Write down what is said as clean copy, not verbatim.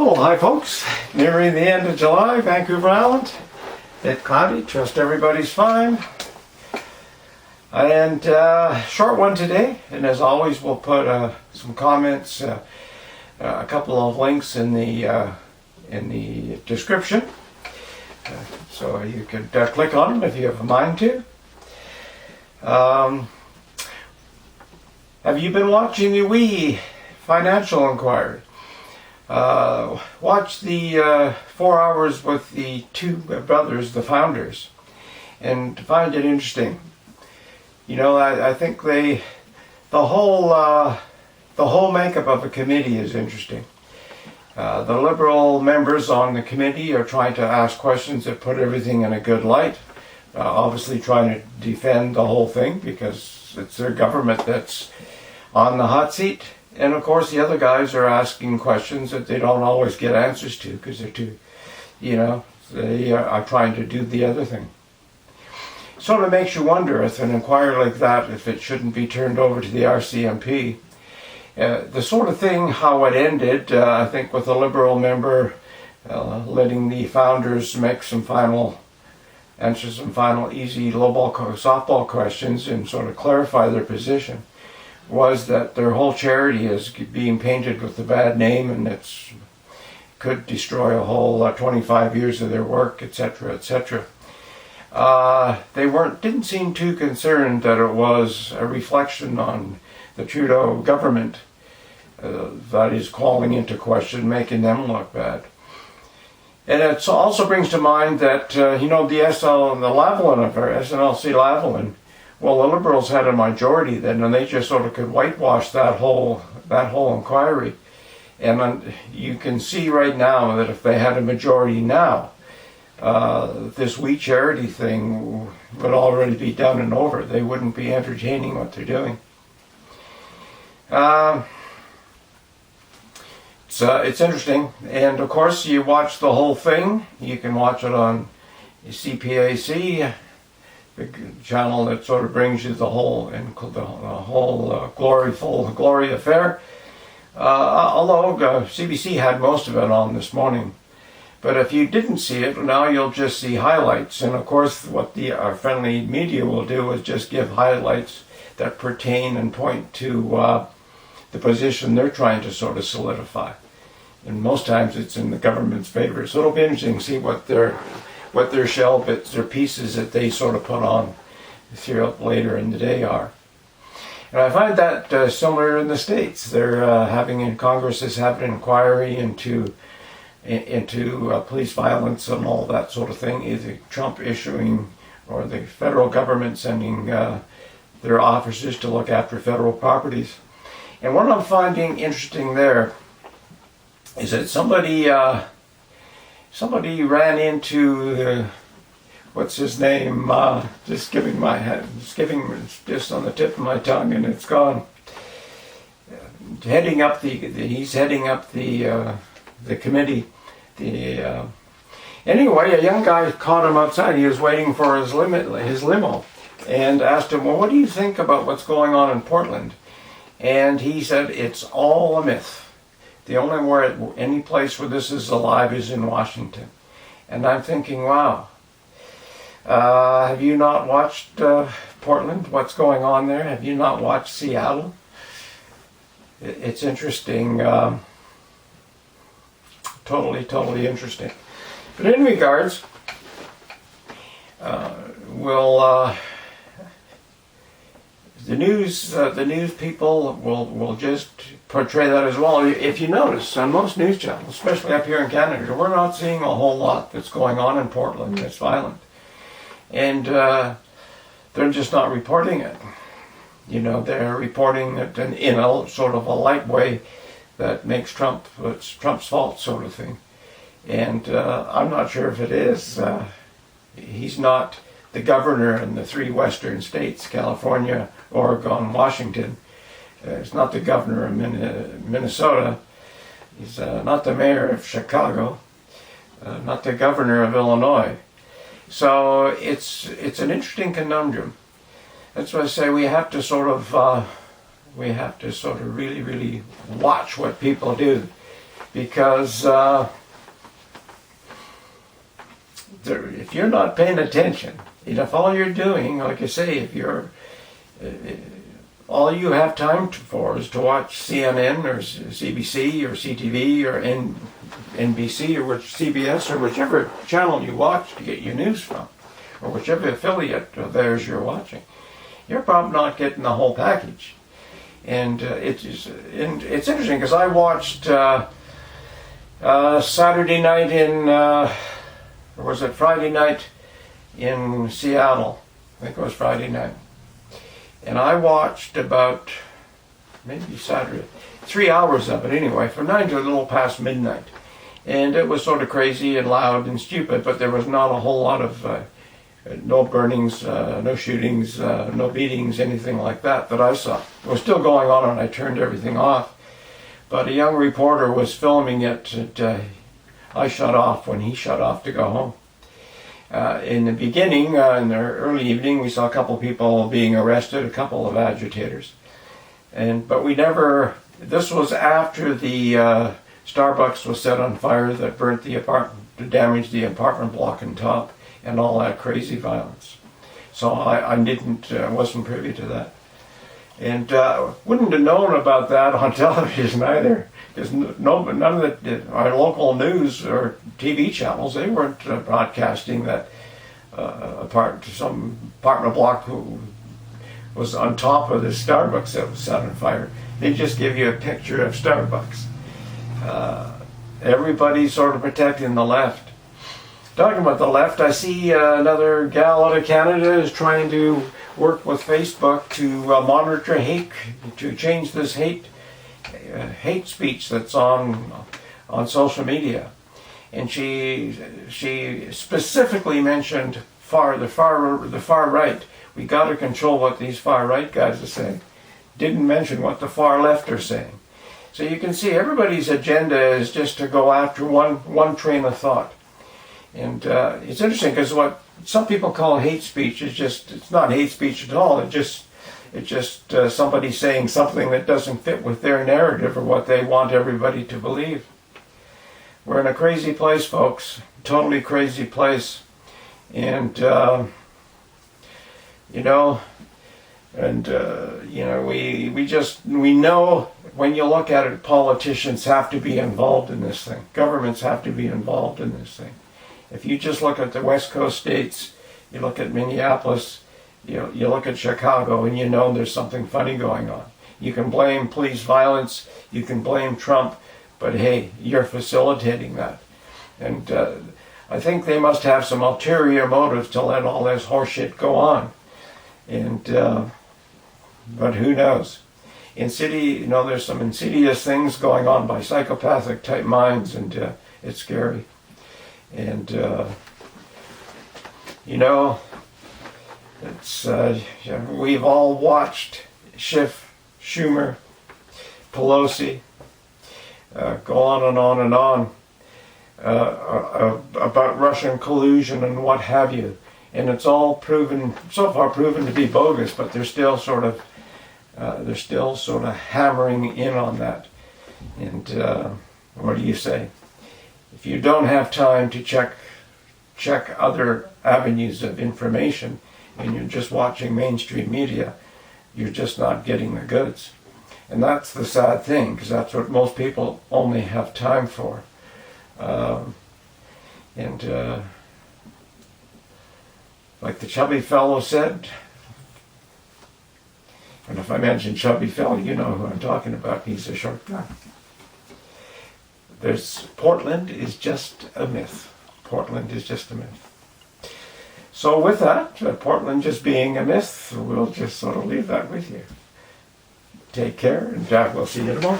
Oh, hi folks. Nearing the end of July, Vancouver Island. Bit cloudy, trust everybody's fine. And short one today, and as always we'll put some comments, a couple of links in the description. So you could click on them if you have a mind to. Have you been watching the wee financial inquiry? Watch the 4 hours with the two brothers, the founders, and find it interesting. You know, I think the whole makeup of a committee is interesting. The Liberal members on the committee are trying to ask questions that put everything in a good light. Obviously trying to defend the whole thing because it's their government that's on the hot seat. And of course the other guys are asking questions that they don't always get answers to because they're too, they are trying to do the other thing. Sort of makes you wonder if an inquiry like that, if it shouldn't be turned over to the RCMP. The sort of thing, how it ended, I think with the Liberal member letting the founders make answer some final easy softball questions and sort of clarify their position, was that their whole charity is being painted with a bad name and it could destroy a whole 25 years of their work, etc., etc. They didn't seem too concerned that it was a reflection on the Trudeau government that is calling into question, making them look bad. And it also brings to mind that, the SNLC Lavalin, well, the Liberals had a majority then, and they just sort of could whitewash that whole inquiry. And you can see right now that if they had a majority now, this We Charity thing would already be done and over. They wouldn't be entertaining what they're doing. It's interesting, and of course you watch the whole thing. You can watch it on CPAC, the channel that sort of brings you the whole glory affair. Although CBC had most of it on this morning. But if you didn't see it, now you'll just see highlights. And of course what our friendly media will do is just give highlights that pertain and point to the position they're trying to sort of solidify. And most times it's in the government's favor. So it'll be interesting to see what their shell bits, their pieces that they sort of put on throughout later in the day are. And I find that similar in the States. They're Congress is having an inquiry into police violence and all that sort of thing, either Trump issuing or the federal government sending their officers to look after federal properties. And what I'm finding interesting there is that somebody ran into what's his name? Just on the tip of my tongue, and it's gone. He's heading up the committee. Anyway, a young guy caught him outside. He was waiting for his limo, and asked him, "Well, what do you think about what's going on in Portland?" And he said, "It's all a myth. The any place where this is alive is in Washington." And I'm thinking, wow. Have you not watched Portland? What's going on there? Have you not watched Seattle? It's interesting. Totally interesting. But in regards, the news people will just portray that as well. If you notice, on most news channels, especially up here in Canada, we're not seeing a whole lot that's going on in Portland that's violent. And they're just not reporting it. They're reporting it in a sort of a light way that makes it's Trump's fault sort of thing. And I'm not sure if it is. He's not the governor in the 3 western states, California, Oregon, Washington. He's not the governor of Minnesota. He's not the mayor of Chicago. Not the governor of Illinois. So it's an interesting conundrum. That's why I say we have to sort of really watch what people do. because if you're not paying attention, if all you're doing, like I say, if you're all you have time for is to watch CNN or CBC or CTV or NBC or CBS or whichever channel you watch to get your news from, or whichever affiliate of theirs you're watching, you're probably not getting the whole package. And it's interesting because I watched Saturday night or was it Friday night in Seattle? I think it was Friday night. And I watched about, maybe Saturday, 3 hours of it anyway, from 9 to a little past midnight. And it was sort of crazy and loud and stupid, but there was not a whole lot of, no burnings, no shootings, no beatings, anything like that I saw. It was still going on and I turned everything off. But a young reporter was filming it and I shut off when he shut off to go home. In the beginning, in the early evening, we saw a couple of people being arrested, a couple of agitators. But we never, this was after the Starbucks was set on fire that burnt the apartment, damaged the apartment block on top, and all that crazy violence. So I wasn't privy to that. And wouldn't have known about that on television either, because none of our local news or TV channels, they weren't broadcasting that some apartment block who was on top of the Starbucks that was set on fire. They just give you a picture of Starbucks. Everybody's sort of protecting the left. Talking about the left, I see another gal out of Canada is trying to work with Facebook to monitor hate, to change this hate speech that's on social media. And she specifically mentioned the far right. We got to control what these far right guys are saying. Didn't mention what the far left are saying. So you can see everybody's agenda is just to go after one train of thought. And it's interesting because what some people call hate speech is it's not hate speech at all. It's just somebody saying something that doesn't fit with their narrative or what they want everybody to believe. We're in a crazy place, folks. Totally crazy place. And, we know when you look at it, politicians have to be involved in this thing. Governments have to be involved in this thing. If you just look at the West Coast states, you look at Minneapolis, you look at Chicago, and you know there's something funny going on. You can blame police violence, you can blame Trump, but hey, you're facilitating that. And I think they must have some ulterior motives to let all this horseshit go on. And but who knows? There's some insidious things going on by psychopathic type minds, and it's scary. And we've all watched Schiff, Schumer, Pelosi go on and on and on about Russian collusion and what have you, and it's all so far proven to be bogus. But they're still sort of hammering in on that. And what do you say? If you don't have time to check other avenues of information and you're just watching mainstream media, you're just not getting the goods. And that's the sad thing, because that's what most people only have time for. Like the Chubby fellow said, and if I mention Chubby fellow, you know who I'm talking about. He's a short guy. Portland is just a myth. Portland is just a myth. So with that, Portland just being a myth, we'll just sort of leave that with you. Take care, and we'll see you tomorrow.